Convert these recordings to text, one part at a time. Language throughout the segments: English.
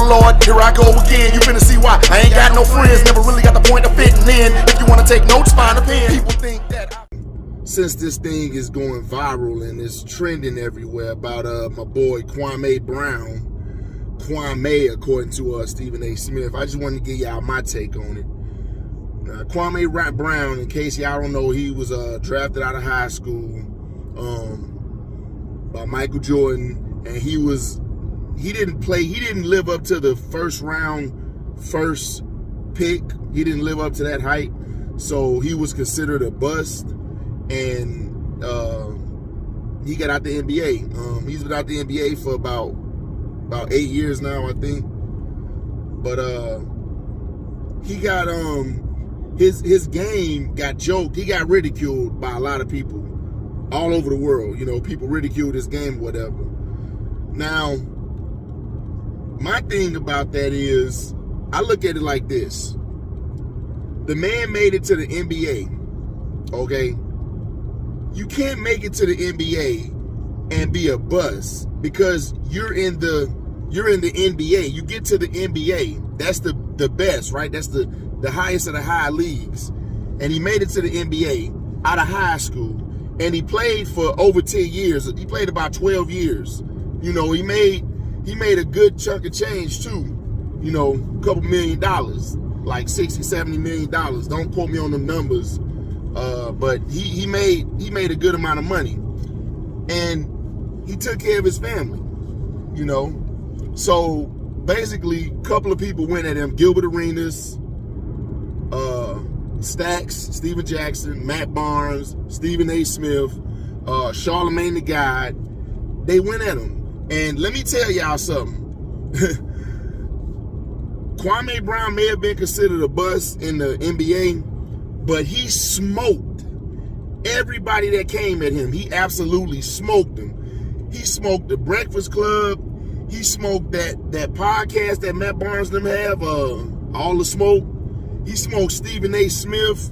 Lord, here I go again. You finna see why I ain't got no friends. Never really got the point of fitting in. If you wanna take notes, find a pen. People think that since this thing is going viral and it's trending everywhere about my boy Kwame Brown, Kwame according to Stephen A. Smith, I just wanted to give y'all my take on it. Kwame Brown, in case y'all don't know, he was drafted out of high school by Michael Jordan, and he didn't live up to the first pick. He didn't live up to that hype, so he was considered a bust, and he got out the NBA. He's been out the NBA for about 8 years now, I think. But he got his game got joked. He got ridiculed by a lot of people all over the world. You know, people ridiculed his game, whatever. Now, my thing about that is, I look at it like this. The man made it to the NBA, okay? You can't make it to the NBA and be a bust because you're in the NBA. You get to the NBA, that's the best, right? That's the highest of the high leagues. And he made it to the NBA out of high school, and he played for over 10 years. He played about 12 years. You know, he made a good chunk of change too. You know, a couple $1 million, like 60, 70 $1 million. Don't quote me on the numbers. But he made a good amount of money, and he took care of his family, you know. So basically, a couple of people went at him: Gilbert Arenas, Stacks, Steven Jackson, Matt Barnes, Stephen A. Smith, Charlamagne the God. They went at him, and let me tell y'all something. Kwame Brown may have been considered a bust in the NBA, but he smoked everybody that came at him. He absolutely smoked them. He smoked the Breakfast Club. He smoked that podcast that Matt Barnes them have, All the Smoke. He smoked Stephen A. Smith.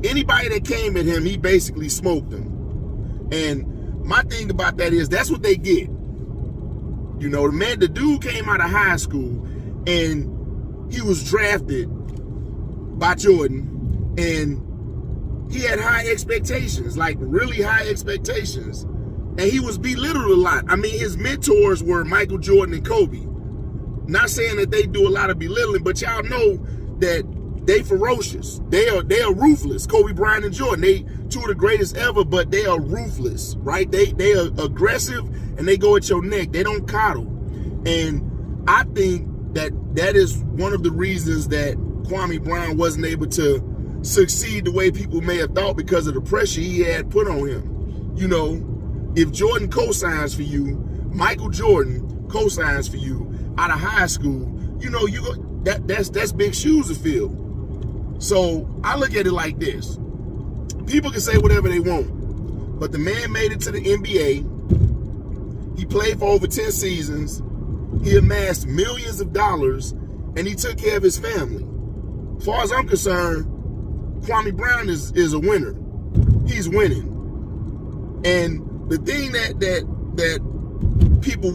Anybody that came at him, he basically smoked them. And my thing about that is, that's what they get. You know, the dude came out of high school, and he was drafted by Jordan, and he had high expectations, like really high expectations, and he was belittled a lot. I mean, his mentors were Michael Jordan and Kobe. Not saying that they do a lot of belittling, but y'all know that they ferocious. They are ruthless. Kobe Bryant and Jordan, they two of the greatest ever, but they are ruthless, right? They are aggressive, and they go at your neck. They don't coddle. And I think that is one of the reasons that Kwame Brown wasn't able to succeed the way people may have thought, because of the pressure he had put on him. You know, if Jordan co-signs for you, Michael Jordan co-signs for you out of high school, you know, that's big shoes to fill. So I look at it like this. People can say whatever they want, but the man made it to the NBA. He played for over 10 seasons. He amassed millions of dollars, and he took care of his family. As far as I'm concerned, Kwame Brown is a winner. He's winning. And the thing that people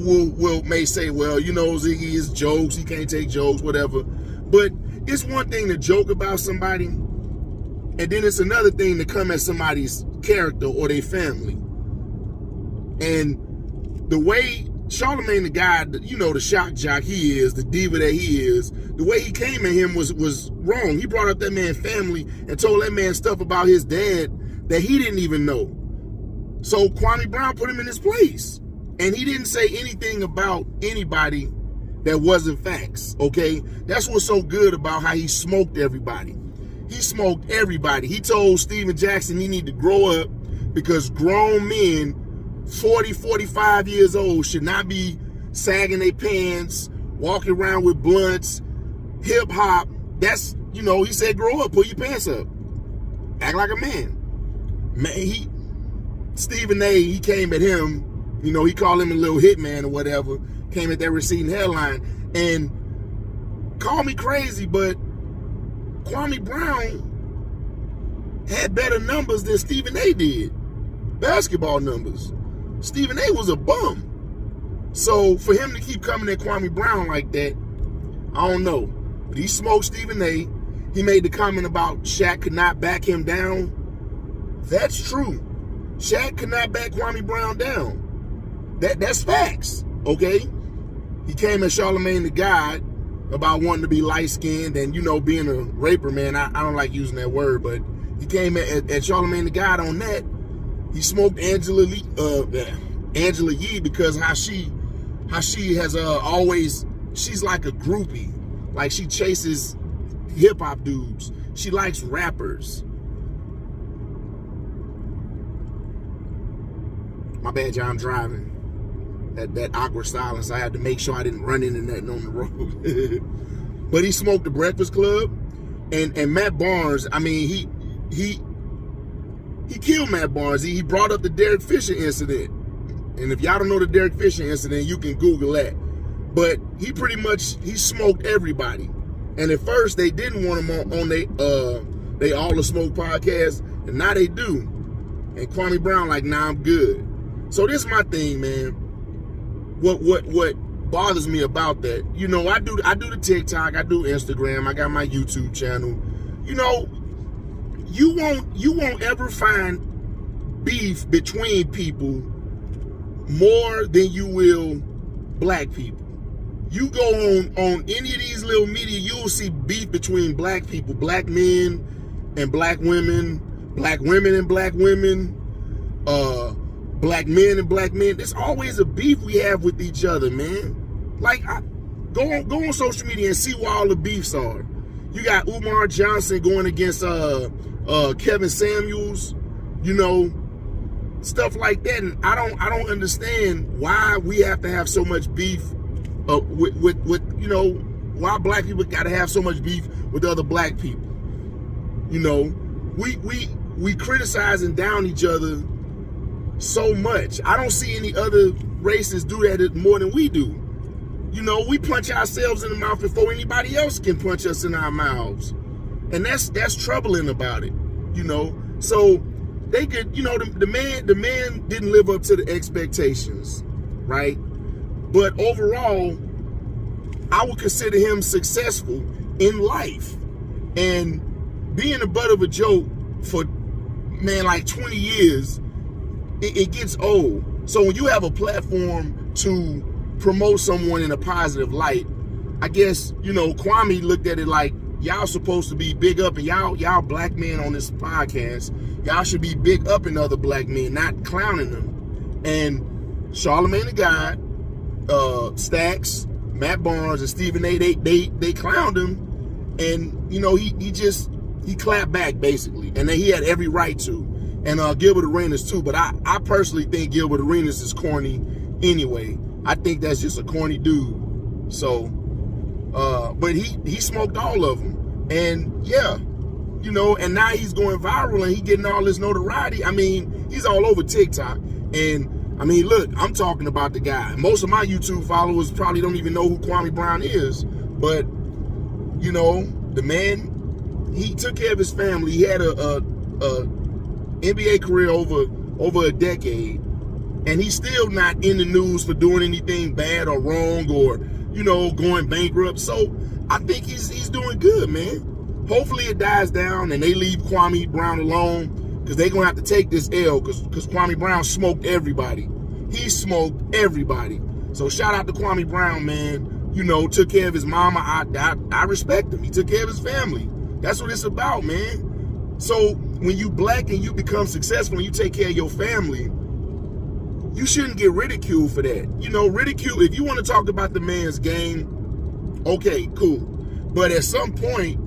may say, well, you know, Ziggy is jokes, he can't take jokes, whatever. But it's one thing to joke about somebody, and then it's another thing to come at somebody's character or their family. And the way Charlamagne the God, you know, the shock jock he is, the diva that he is, the way he came at him was wrong. He brought up that man's family and told that man stuff about his dad that he didn't even know. So Kwame Brown put him in his place, and he didn't say anything about anybody that wasn't facts, okay? That's what's so good about how he smoked everybody. He smoked everybody. He told Steven Jackson he needed to grow up, because grown men 40, 45 years old should not be sagging their pants, walking around with blunts, hip hop. That's, you know, he said, grow up, pull your pants up, act like a man. Stephen A., he came at him, you know, he called him a little hitman or whatever, came at that receding hairline, and call me crazy, but Kwame Brown had better numbers than Stephen A. did, basketball numbers. Stephen A. was a bum. So for him to keep coming at Kwame Brown like that, I don't know. But he smoked Stephen A. He made the comment about Shaq could not back him down. That's true. Shaq could not back Kwame Brown down. That's facts, okay? He came at Charlamagne the God about wanting to be light-skinned and, you know, being a raper, man. I don't like using that word, but he came at Charlamagne the God on that. He smoked Angela Yee because how she has always, she's like a groupie. Like, she chases hip-hop dudes. She likes rappers. My bad, y'all, I'm driving. That awkward silence. I had to make sure I didn't run into nothing on the road. But he smoked the Breakfast Club. And Matt Barnes, I mean, he killed Matt Barnes. He brought up the Derek Fisher incident. And if y'all don't know the Derek Fisher incident, you can Google that. But he smoked everybody. And at first they didn't want him on they All the Smoke podcast, and now they do. And Kwame Brown like, nah, I'm good. So this is my thing, man. What bothers me about that, you know, I do the TikTok, I do Instagram, I got my YouTube channel. You know, you won't ever find beef between people more than you will black people. You go on any of these little media, you'll see beef between black people, black men and black women and black women, black men and black men. There's always a beef we have with each other, man. Like, go on social media and see where all the beefs are. You got Umar Johnson going against Kevin Samuels, you know, stuff like that. And I don't understand why we have to have so much beef with you know, why black people got to have so much beef with other black people. You know, we criticize and down each other so much. I don't see any other races do that more than we do. You know, we punch ourselves in the mouth before anybody else can punch us in our mouths. And that's troubling about it, you know. So they could, you know, the man didn't live up to the expectations, right? But overall, I would consider him successful in life. And being a butt of a joke for, man, like 20 years, it gets old. So when you have a platform to promote someone in a positive light, I guess, you know, Kwame looked at it like, y'all supposed to be big up, and y'all black men on this podcast, y'all should be big up in other black men, not clowning them. And Charlamagne the God, Stacks, Matt Barnes, and Stephen A, they clowned him, and you know, he clapped back basically, and then he had every right to. And Gilbert Arenas too, but I personally think Gilbert Arenas is corny anyway. I think that's just a corny dude. So, but he smoked all of them, and yeah, you know, and now he's going viral and he getting all this notoriety. I mean, he's all over TikTok, and I mean, look, I'm talking about the guy. Most of my YouTube followers probably don't even know who Kwame Brown is, but you know, the man, he took care of his family. He had a NBA career over a decade, and he's still not in the news for doing anything bad or wrong or, you know, going bankrupt. So I think he's doing good, man. Hopefully it dies down and they leave Kwame Brown alone, because they're gonna have to take this L, because Kwame Brown smoked everybody. He smoked everybody. So shout out to Kwame Brown, man. You know, took care of his mama. I respect him. He took care of his family. That's what it's about, man. So when you black and you become successful and you take care of your family, you shouldn't get ridiculed for that. You know, ridicule, if you want to talk about the man's game, okay, cool. But at some point,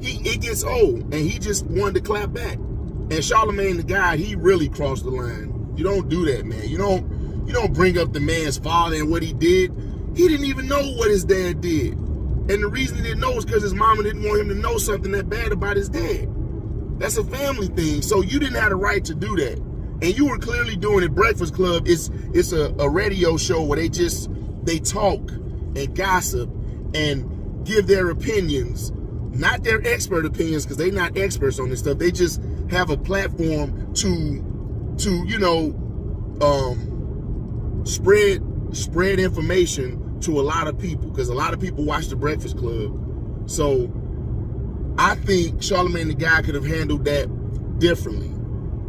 it gets old, and he just wanted to clap back. And Charlamagne the God, he really crossed the line. You don't do that, man. You don't bring up the man's father and what he did. He didn't even know what his dad did. And the reason he didn't know is because his mama didn't want him to know something that bad about his dad. That's a family thing. So you didn't have the right to do that. And you were clearly doing it. Breakfast Club, it's a radio show where they talk and gossip and give their opinions, not their expert opinions, because they're not experts on this stuff. They just have a platform to you know, spread spread information to a lot of people, because a lot of people watch the Breakfast Club. So I think Charlamagne the God could have handled that differently,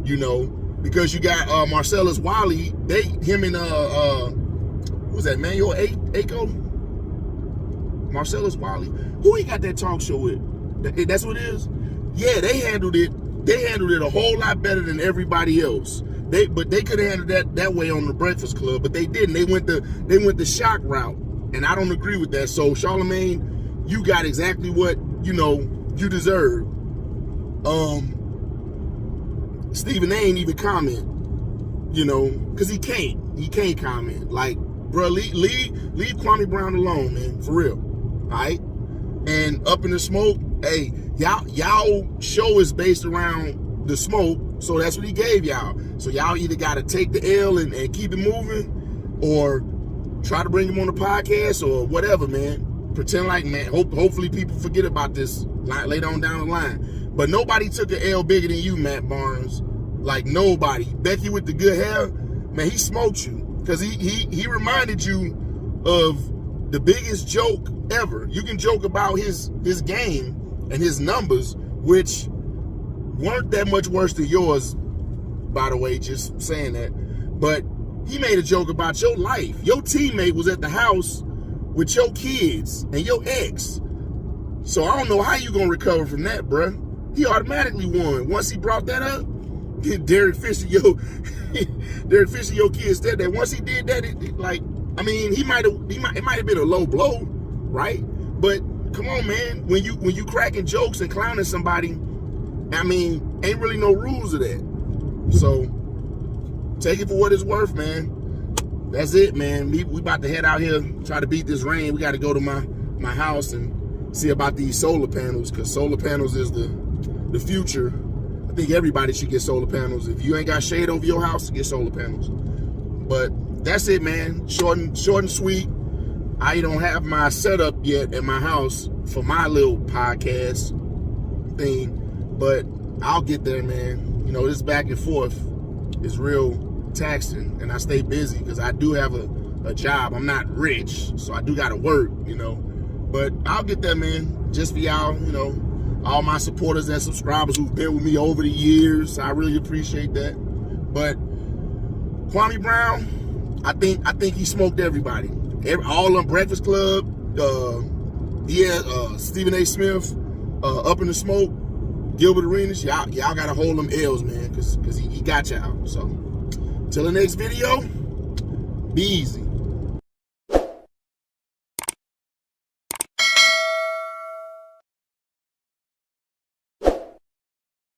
you know, because you got Marcellus Wiley, him and what was that, Manuel Aiko? Marcellus Wiley, who he got that talk show with? That's what it is. Yeah, they handled it a whole lot better than everybody else. But they could have handled that way on the Breakfast Club, but they didn't. They went the shock route, and I don't agree with that. So Charlamagne, you got exactly what, you know, you deserve. Stephen A ain't even comment, you know, because he can't comment. Like, bro, leave Kwame Brown alone, man, for real. All right? And Up in the Smoke, hey, y'all show is based around the smoke, so that's what he gave y'all. So y'all either got to take the L and keep it moving, or try to bring him on the podcast, or whatever, man. Pretend like, man, hopefully people forget about this later on down the line. But nobody took an L bigger than you, Matt Barnes. Like, nobody. Becky with the good hair, man, he smoked you. Because he reminded you of the biggest joke ever. You can joke about his game and his numbers, which weren't that much worse than yours, by the way, just saying that. But he made a joke about your life. Your teammate was at the house with your kids and your ex. So I don't know how you gonna recover from that, bruh. He automatically won. Once he brought that up, Derek Fisher, your kid said that. Once he did that, it might have been a low blow, right? But come on, man, when you cracking jokes and clowning somebody, I mean, ain't really no rules of that. So take it for what it's worth, man. That's it, man. We about to head out here, try to beat this rain. We got to go to my house and see about these solar panels, because solar panels is the future. I think everybody should get solar panels. If you ain't got shade over your house, get solar panels. But that's it, man. Short and sweet. I don't have my setup yet at my house for my little podcast thing, but I'll get there, man. You know, this back and forth is real taxing, and I stay busy because I do have a job. I'm not rich, so I do got to work, you know. But I'll get there, man. Just for y'all, you know, all my supporters and subscribers who've been with me over the years. I really appreciate that. But Kwame Brown, I think he smoked everybody. All on Breakfast Club, Stephen A. Smith, Up in the Smoke, Gilbert Arenas, y'all gotta hold them L's, man, because he got y'all. So till the next video, be easy.